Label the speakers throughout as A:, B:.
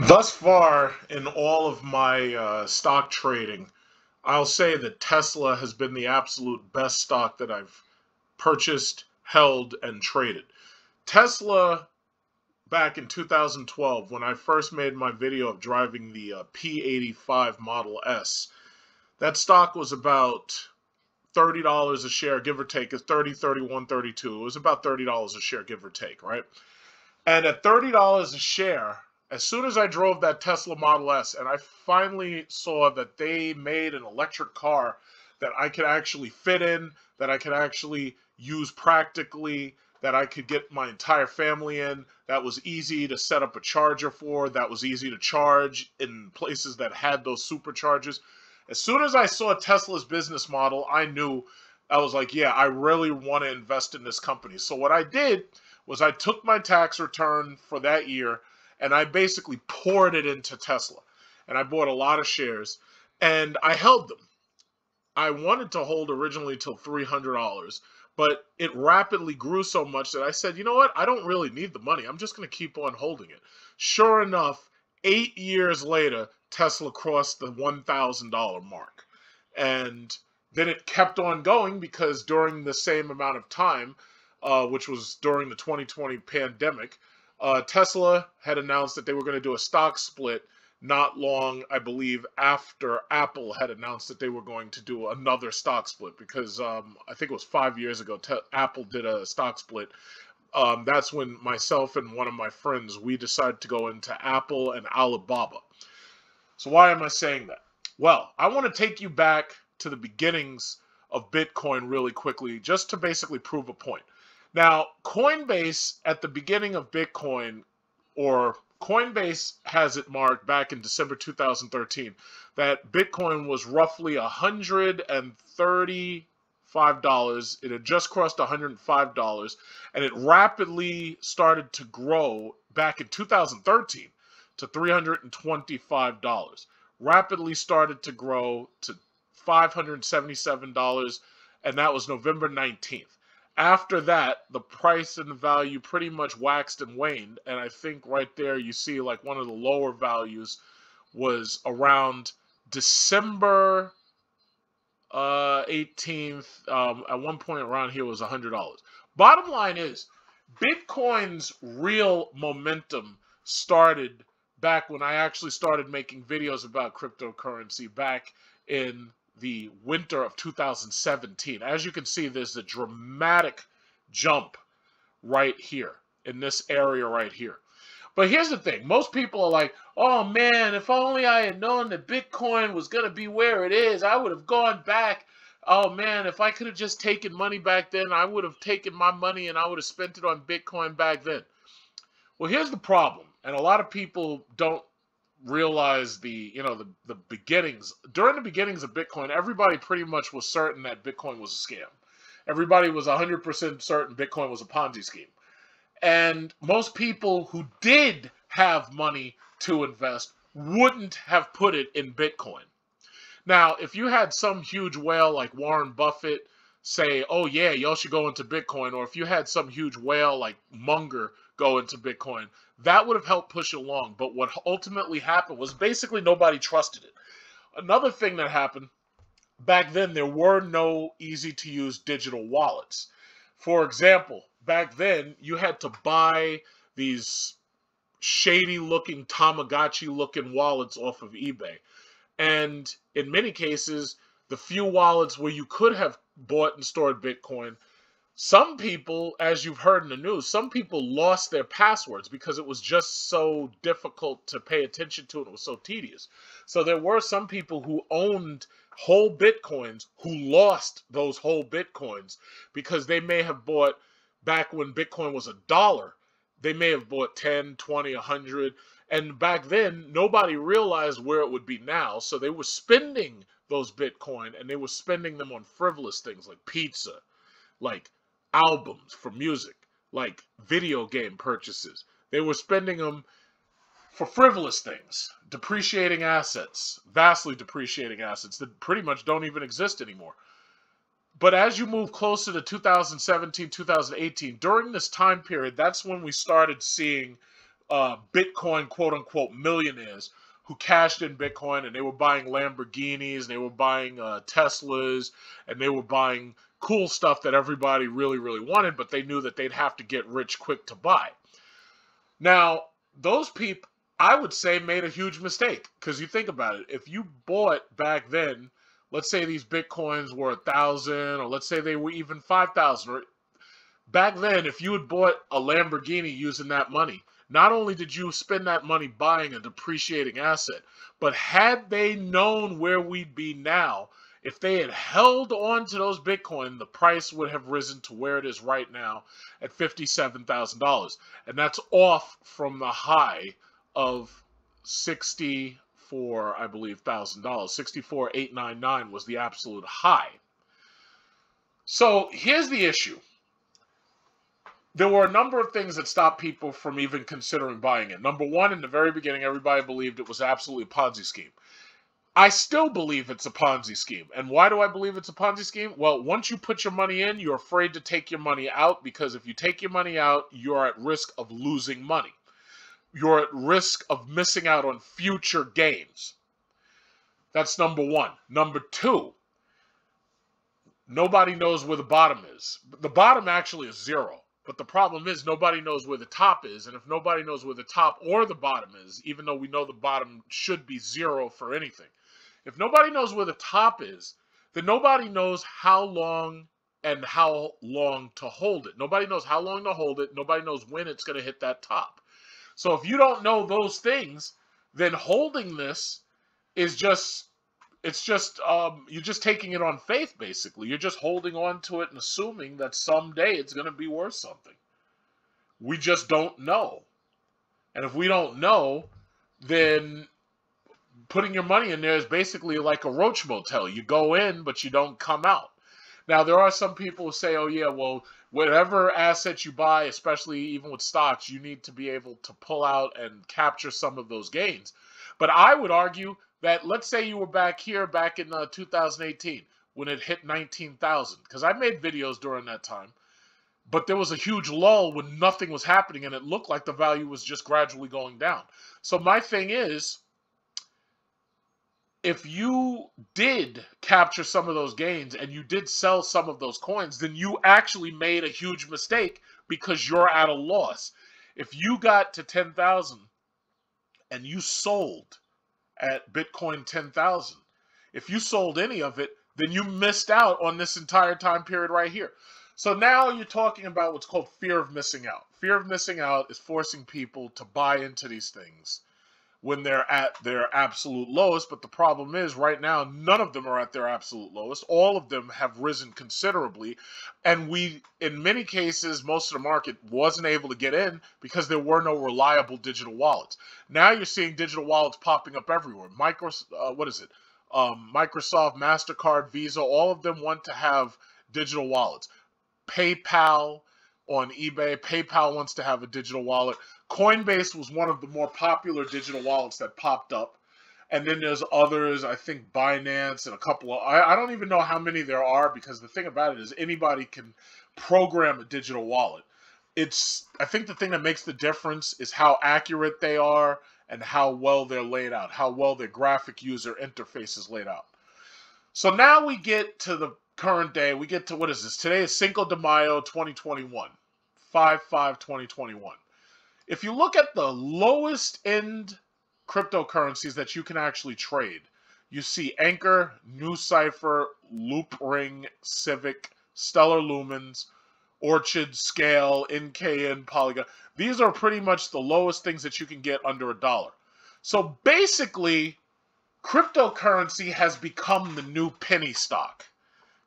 A: Thus far, in all of my stock trading, I'll say that Tesla has been the absolute best stock that I've purchased, held, and traded. Tesla, back in 2012, when I first made my video of driving the P85 Model S, that stock was about $30 a share, give or take. It's 30, 31, 32. It was about $30 a share, give or take, right? And at $30 a share, as soon as I drove that Tesla Model S and I finally saw that they made an electric car that I could actually fit in, that I could actually use practically, that I could get my entire family in, that was easy to set up a charger for, that was easy to charge in places that had those superchargers. As soon as I saw Tesla's business model, I knew, I was like, yeah, I really want to invest in this company. So what I did was I took my tax return for that year and I basically poured it into Tesla. And I bought a lot of shares and I held them. I wanted to hold originally till $300, but it rapidly grew so much that I said, you know what? I don't really need the money. I'm just going to keep on holding it. Sure enough, 8 years later, Tesla crossed the $1,000 mark. And then it kept on going because during the same amount of time, which was during the 2020 pandemic, Tesla had announced that they were going to do a stock split not long, I believe, after Apple had announced that they were going to do another stock split, because I think it was 5 years ago, Apple did a stock split. That's when myself and one of my friends, we decided to go into Apple and Alibaba. So why am I saying that? Well, I want to take you back to the beginnings of Bitcoin really quickly, just to basically prove a point. Now, Coinbase at the beginning of Bitcoin, or Coinbase has it marked back in December 2013 that Bitcoin was roughly $135. It had just crossed $105, and it rapidly started to grow back in 2013 to $325. Rapidly started to grow to $577, and that was November 19th. After that, the price and the value pretty much waxed and waned, and I think right there you see like one of the lower values was around December 18th. At one point around here was $100. Bottom line is, Bitcoin's real momentum started back when I actually started making videos about cryptocurrency back in the winter of 2017. As you can see, there's a dramatic jump right here in this area right here. But here's the thing. Most people are like, oh man, if only I had known that Bitcoin was going to be where it is, I would have gone back. Oh man, if I could have just taken money back then, I would have taken my money and I would have spent it on Bitcoin back then. Well, here's the problem. And a lot of people don't realize the beginnings. During the beginnings of Bitcoin, everybody pretty much was certain that Bitcoin was a scam. Everybody was 100% certain Bitcoin was a Ponzi scheme. And most people who did have money to invest wouldn't have put it in Bitcoin. Now, if you had some huge whale like Warren Buffett say, oh yeah, y'all should go into Bitcoin, or if you had some huge whale like Munger go into Bitcoin, that would have helped push it along. But what ultimately happened was basically nobody trusted it. Another thing that happened, back then there were no easy-to-use digital wallets. For example, back then you had to buy these shady-looking, Tamagotchi-looking wallets off of eBay. And in many cases, the few wallets where you could have bought and stored Bitcoin, some people, as you've heard in the news, some people lost their passwords because it was just so difficult to pay attention to, and it was so tedious. So there were some people who owned whole Bitcoins who lost those whole Bitcoins because they may have bought, back when Bitcoin was $1, they may have bought 10, 20, 100. And back then, nobody realized where it would be now. So they were spending those Bitcoin, and they were spending them on frivolous things like pizza, like albums for music, like video game purchases. They were spending them for frivolous things, depreciating assets, vastly depreciating assets that pretty much don't even exist anymore. But as you move closer to 2017, 2018, during this time period, that's when we started seeing Bitcoin quote-unquote millionaires who cashed in Bitcoin, and they were buying Lamborghinis, and they were buying Teslas, and they were buying cool stuff that everybody really, really wanted, but they knew that they'd have to get rich quick to buy. Now, those people, I would say, made a huge mistake, because you think about it. If you bought back then, let's say these Bitcoins were 1,000, or let's say they were even 5,000, or back then, if you had bought a Lamborghini using that money, not only did you spend that money buying a depreciating asset, but had they known where we'd be now, if they had held on to those Bitcoin, the price would have risen to where it is right now at $57,000. And that's off from the high of 64, I believe, $1,000. 64,899 was the absolute high. So here's the issue. There were a number of things that stopped people from even considering buying it. Number one, in the very beginning, everybody believed it was absolutely a Ponzi scheme. I still believe it's a Ponzi scheme. And why do I believe it's a Ponzi scheme? Well, once you put your money in, you're afraid to take your money out, because if you take your money out, you're at risk of losing money. You're at risk of missing out on future gains. That's number one. Number two, nobody knows where the bottom is. The bottom actually is zero. But the problem is nobody knows where the top is. And if nobody knows where the top or the bottom is, even though we know the bottom should be zero for anything, if nobody knows where the top is, then nobody knows how long and how long to hold it. Nobody knows how long to hold it. Nobody knows when it's going to hit that top. So if you don't know those things, then holding this is just, you're just taking it on faith, basically. You're just holding on to it and assuming that someday it's going to be worth something. We just don't know. And if we don't know, then putting your money in there is basically like a roach motel. You go in, but you don't come out. Now, there are some people who say, oh, yeah, well, whatever asset you buy, especially even with stocks, you need to be able to pull out and capture some of those gains. But I would argue that, let's say you were back here back in 2018 when it hit 19,000, because I made videos during that time, but there was a huge lull when nothing was happening and it looked like the value was just gradually going down. So my thing is, if you did capture some of those gains and you did sell some of those coins, then you actually made a huge mistake because you're at a loss. If you got to 10,000 and you sold at Bitcoin 10,000, if you sold any of it, then you missed out on this entire time period right here. So now you're talking about what's called fear of missing out. Fear of missing out is forcing people to buy into these things when they're at their absolute lowest. But the problem is, right now, none of them are at their absolute lowest. All of them have risen considerably. And in many cases, most of the market wasn't able to get in because there were no reliable digital wallets. Now you're seeing digital wallets popping up everywhere. Microsoft, MasterCard, Visa, all of them want to have digital wallets. PayPal on eBay, PayPal wants to have a digital wallet. Coinbase was one of the more popular digital wallets that popped up. And then there's others, I think Binance and a couple of, I don't even know how many there are, because the thing about it is anybody can program a digital wallet. I think the thing that makes the difference is how accurate they are and how well they're laid out, how well their graphic user interface is laid out. So now we get to the current day. We get to, what is this? Today is Cinco de Mayo 2021, 5/5/2021. If you look at the lowest end cryptocurrencies that you can actually trade, you see Anchor, NuCypher, Loopring, Civic, Stellar Lumens, Orchid, Scale, NKN, Polygon. These are pretty much the lowest things that you can get under $1. So basically, cryptocurrency has become the new penny stock.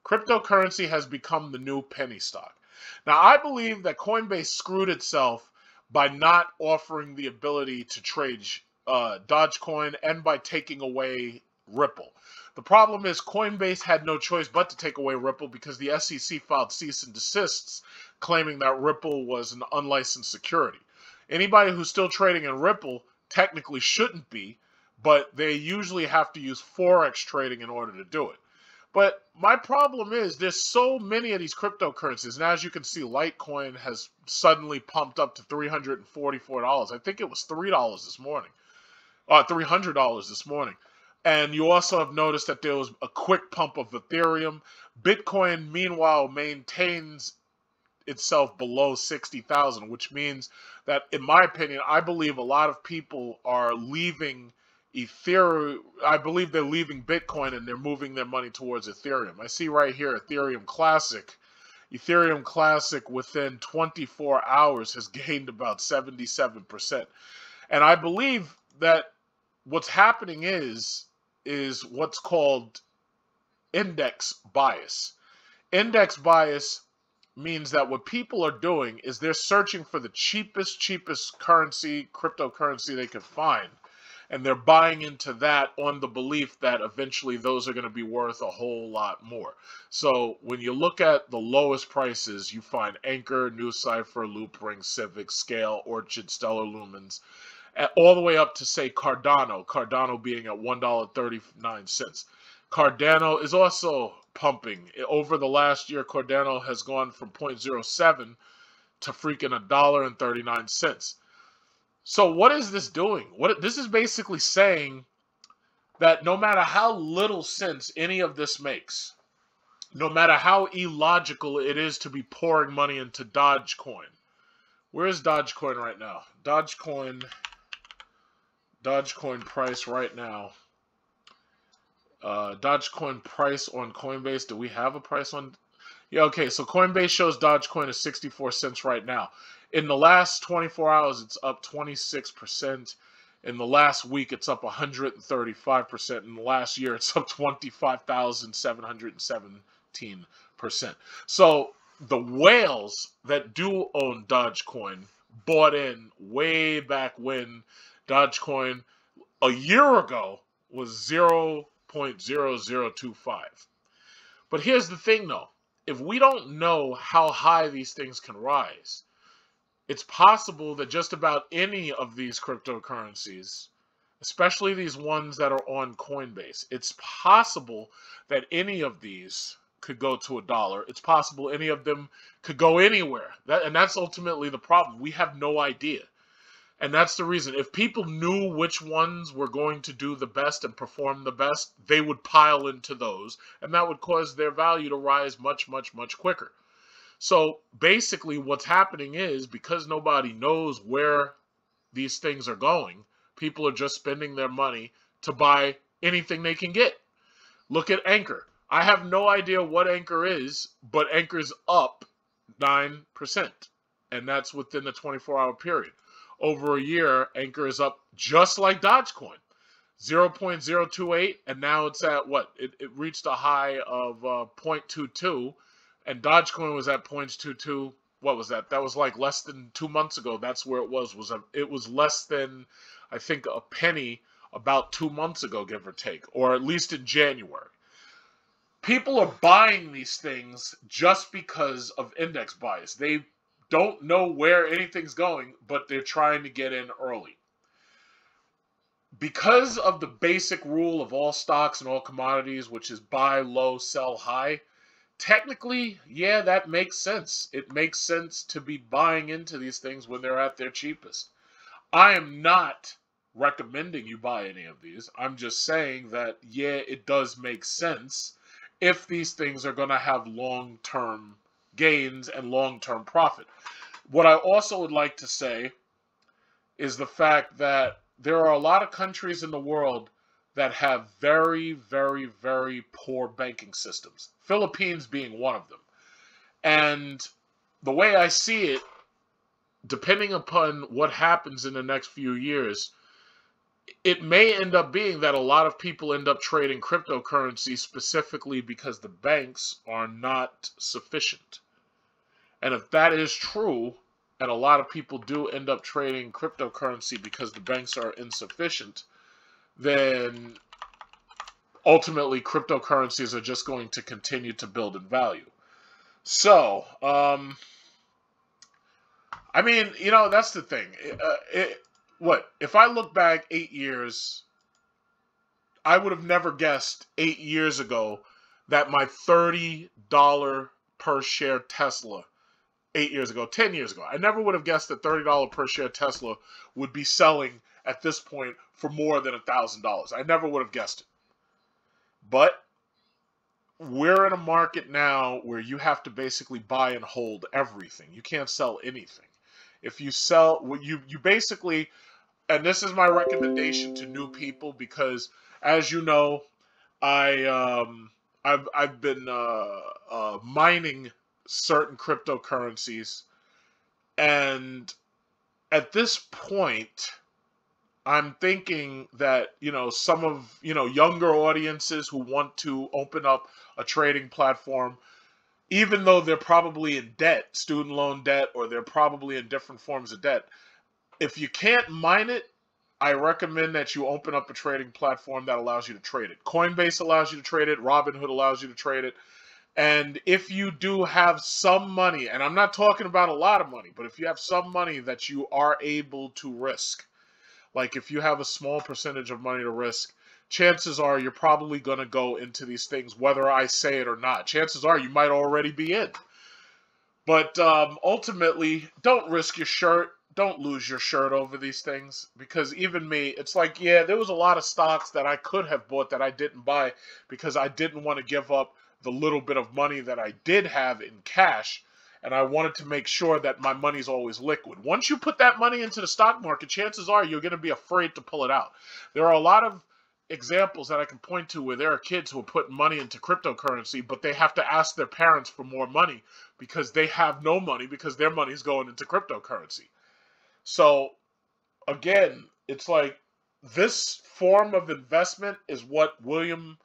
A: Cryptocurrency has become the new penny stock. Now, I believe that Coinbase screwed itself by not offering the ability to trade Dogecoin and by taking away Ripple. The problem is Coinbase had no choice but to take away Ripple because the SEC filed cease and desists claiming that Ripple was an unlicensed security. Anybody who's still trading in Ripple technically shouldn't be, but they usually have to use Forex trading in order to do it. But my problem is there's so many of these cryptocurrencies. And as you can see, Litecoin has suddenly pumped up to $344. I think it was $3 this morning. $300 this morning. And you also have noticed that there was a quick pump of Ethereum. Bitcoin, meanwhile, maintains itself below 60,000, which means that, in my opinion, I believe a lot of people are leaving Ethereum. I believe they're leaving Bitcoin and they're moving their money towards Ethereum. I see right here Ethereum Classic. Ethereum Classic within 24 hours has gained about 77%. And I believe that what's happening is what's called index bias. Index bias means that what people are doing is they're searching for the cheapest cryptocurrency they can find. And they're buying into that on the belief that eventually those are going to be worth a whole lot more. So when you look at the lowest prices, you find Anchor, New Cipher, Loopring, Civic, Scale, Orchid, Stellar Lumens, all the way up to, say, Cardano. Cardano being at $1.39. Cardano is also pumping. Over the last year, Cardano has gone from 0.07 to freaking $1.39. So what is this doing? This is basically saying that no matter how little sense any of this makes, no matter how illogical it is to be pouring money into Dogecoin. Where is Dogecoin right now? Dogecoin price right now. Dogecoin price on Coinbase. Do we have a price on? Yeah, okay. So Coinbase shows Dogecoin is 64 cents right now. In the last 24 hours, it's up 26%. In the last week, it's up 135%. In the last year, it's up 25,717%. So the whales that do own Dogecoin bought in way back when Dogecoin a year ago was 0.0025. But here's the thing, though. If we don't know how high these things can rise, it's possible that just about any of these cryptocurrencies, especially these ones that are on Coinbase, it's possible that any of these could go to $1. It's possible any of them could go anywhere. And that's ultimately the problem. We have no idea. And that's the reason. If people knew which ones were going to do the best and perform the best, they would pile into those. And that would cause their value to rise much, much, much quicker. So basically what's happening is, because nobody knows where these things are going, people are just spending their money to buy anything they can get. Look at Anchor. I have no idea what Anchor is, but Anchor's up 9%. And that's within the 24-hour period. Over a year, Anchor is up just like Dogecoin, 0.028, and now it's at what? It reached a high of 0.22, and Dogecoin was at 0.22. What was that? That was like less than 2 months ago. That's where it was. It was less than, I think, a penny about 2 months ago, give or take, or at least in January. People are buying these things just because of index bias. They don't know where anything's going, but they're trying to get in early. Because of the basic rule of all stocks and all commodities, which is buy low, sell high, technically, yeah, that makes sense. It makes sense to be buying into these things when they're at their cheapest. I am not recommending you buy any of these. I'm just saying that, yeah, it does make sense if these things are going to have long-term gains and long-term profit. What I also would like to say is the fact that there are a lot of countries in the world that have very, very, very poor banking systems. Philippines being one of them. And the way I see it, depending upon what happens in the next few years, it may end up being that a lot of people end up trading cryptocurrency specifically because the banks are not sufficient. And if that is true, and a lot of people do end up trading cryptocurrency because the banks are insufficient, then ultimately cryptocurrencies are just going to continue to build in value. So, I mean, you know, that's the thing. If I look back 8 years, I would have never guessed 8 years ago that my $30 per share Tesla 8 years ago, 10 years ago, I never would have guessed that $30 per share Tesla would be selling at this point for more than $1,000. I never would have guessed it. But we're in a market now where you have to basically buy and hold everything. You can't sell anything. If you sell, you basically, and this is my recommendation to new people, because as you know, I've been mining certain cryptocurrencies, and at this point, I'm thinking that, some of, younger audiences who want to open up a trading platform, even though they're probably in debt, student loan debt, or they're probably in different forms of debt, if you can't mine it, I recommend that you open up a trading platform that allows you to trade it. Coinbase allows you to trade it. Robinhood allows you to trade it. And if you do have some money, and I'm not talking about a lot of money, but if you have some money that you are able to risk, like if you have a small percentage of money to risk, chances are you're probably going to go into these things, whether I say it or not. Chances are you might already be in. But ultimately, don't risk your shirt. Don't lose your shirt over these things, because even me, it's like, yeah, there was a lot of stocks that I could have bought that I didn't buy because I didn't want to give up the little bit of money that I did have in cash, and I wanted to make sure that my money's always liquid. Once you put that money into the stock market, chances are you're going to be afraid to pull it out. There are a lot of examples that I can point to where there are kids who are putting money into cryptocurrency, but they have to ask their parents for more money because they have no money because their money's going into cryptocurrency. So again, it's like this form of investment is what Warren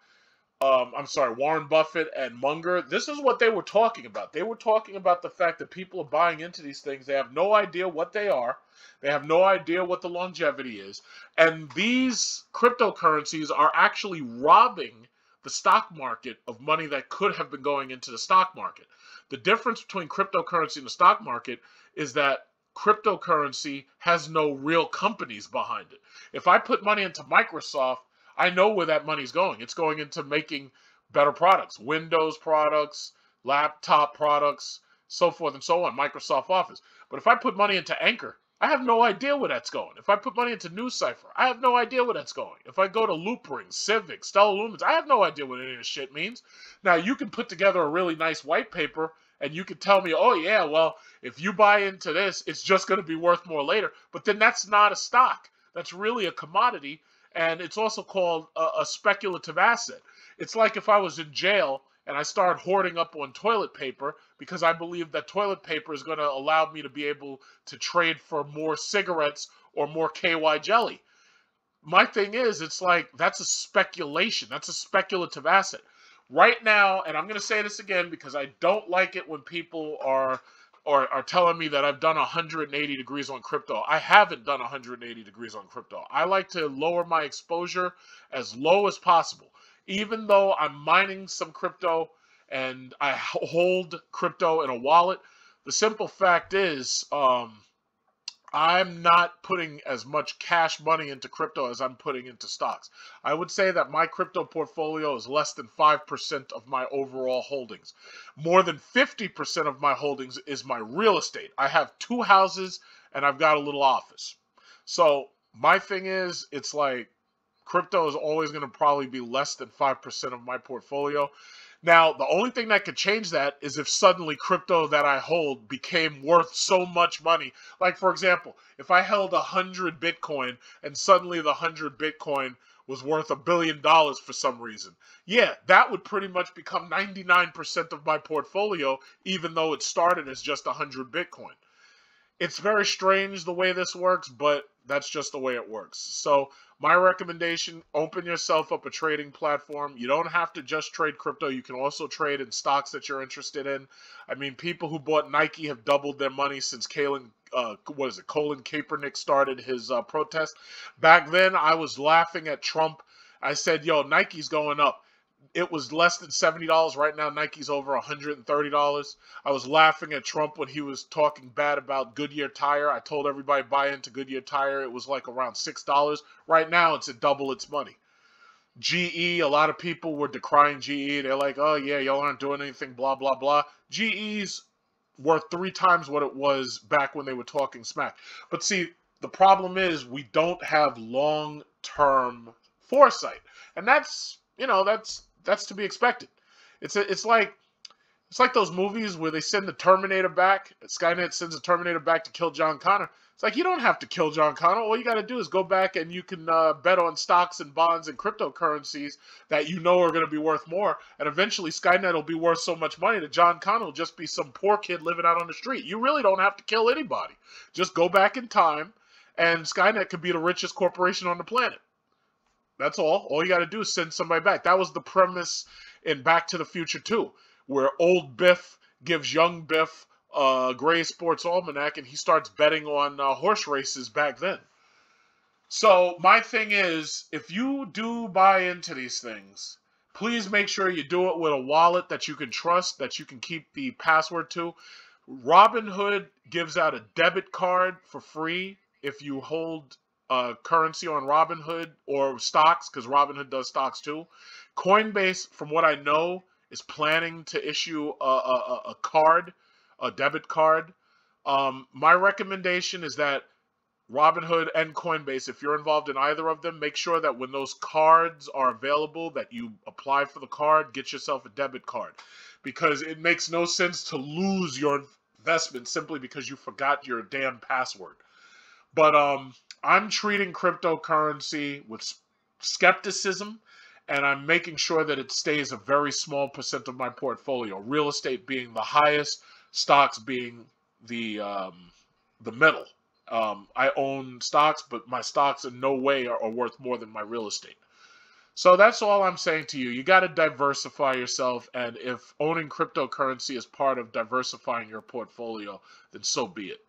A: Buffett and Munger, this is what they were talking about. They were talking about the fact that people are buying into these things. They have no idea what they are. They have no idea what the longevity is. And these cryptocurrencies are actually robbing the stock market of money that could have been going into the stock market. The difference between cryptocurrency and the stock market is that cryptocurrency has no real companies behind it. If I put money into Microsoft, I know where that money's going. It's going into making better products, Windows products, laptop products, so forth and so on, Microsoft Office. But if I put money into Anchor, I have no idea where that's going. If I put money into NewsCipher, I have no idea where that's going. If I go to Loopring, Civic, Stellar Lumens, I have no idea what any of this shit means. Now, you can put together a really nice white paper and you can tell me, oh yeah, well, if you buy into this, it's just going to be worth more later. But then that's not a stock. That's really a commodity. And it's also called a speculative asset. It's like if I was in jail and I started hoarding up on toilet paper because I believe that toilet paper is going to allow me to be able to trade for more cigarettes or more KY jelly. My thing is, it's like, that's a speculation. That's a speculative asset. Right now, and I'm going to say this again because I don't like it when people are telling me that I've done 180 degrees on crypto. I haven't done 180 degrees on crypto. I like to lower my exposure as low as possible. Even though I'm mining some crypto and I hold crypto in a wallet, the simple fact is I'm not putting as much cash money into crypto as I'm putting into stocks. I would say that my crypto portfolio is less than 5% of my overall holdings. More than 50% of my holdings is my real estate. I have 2 houses and I've got a little office. So my thing is, it's like crypto is always going to probably be less than 5% of my portfolio. Now, the only thing that could change that is if suddenly crypto that I hold became worth so much money. Like, for example, if I held 100 Bitcoin and suddenly the 100 Bitcoin was worth $1 billion for some reason. Yeah, that would pretty much become 99% of my portfolio, even though it started as just 100 Bitcoin. It's very strange the way this works, but that's just the way it works. So my recommendation, open yourself up a trading platform. You don't have to just trade crypto. You can also trade in stocks that you're interested in. I mean, people who bought Nike have doubled their money since Colin Kaepernick started his protest. Back then, I was laughing at Trump. I said, yo, Nike's going up. It was less than $70. Right now, Nike's over $130. I was laughing at Trump when he was talking bad about Goodyear Tire. I told everybody buy into Goodyear Tire. It was like around $6. Right now, it's at double its money. GE, a lot of people were decrying GE. They're like, oh yeah, y'all aren't doing anything, blah, blah, blah. GE's worth 3 times what it was back when they were talking smack. But see, the problem is we don't have long-term foresight. And that's, you know, that's to be expected. It's like those movies where they send the Terminator back. Skynet sends the Terminator back to kill John Connor. It's like, you don't have to kill John Connor. All you got to do is go back and you can bet on stocks and bonds and cryptocurrencies that you know are going to be worth more. And eventually Skynet will be worth so much money that John Connor will just be some poor kid living out on the street. You really don't have to kill anybody. Just go back in time and Skynet could be the richest corporation on the planet. That's all. All you got to do is send somebody back. That was the premise in Back to the Future 2, where old Biff gives young Biff Gray Sports Almanac, and he starts betting on horse races back then. So my thing is, if you do buy into these things, please make sure you do it with a wallet that you can trust, that you can keep the password to. Robinhood gives out a debit card for free if you hold currency on Robinhood or stocks, because Robinhood does stocks too. Coinbase, from what I know, is planning to issue a card, a debit card. My recommendation is that Robinhood and Coinbase, if you're involved in either of them, make sure that when those cards are available, that you apply for the card, get yourself a debit card. Because it makes no sense to lose your investment simply because you forgot your damn password. But I'm treating cryptocurrency with skepticism, and I'm making sure that it stays a very small % of my portfolio. Real estate being the highest, stocks being the middle. I own stocks, but my stocks in no way are worth more than my real estate. So that's all I'm saying to you. You got to diversify yourself, and if owning cryptocurrency is part of diversifying your portfolio, then so be it.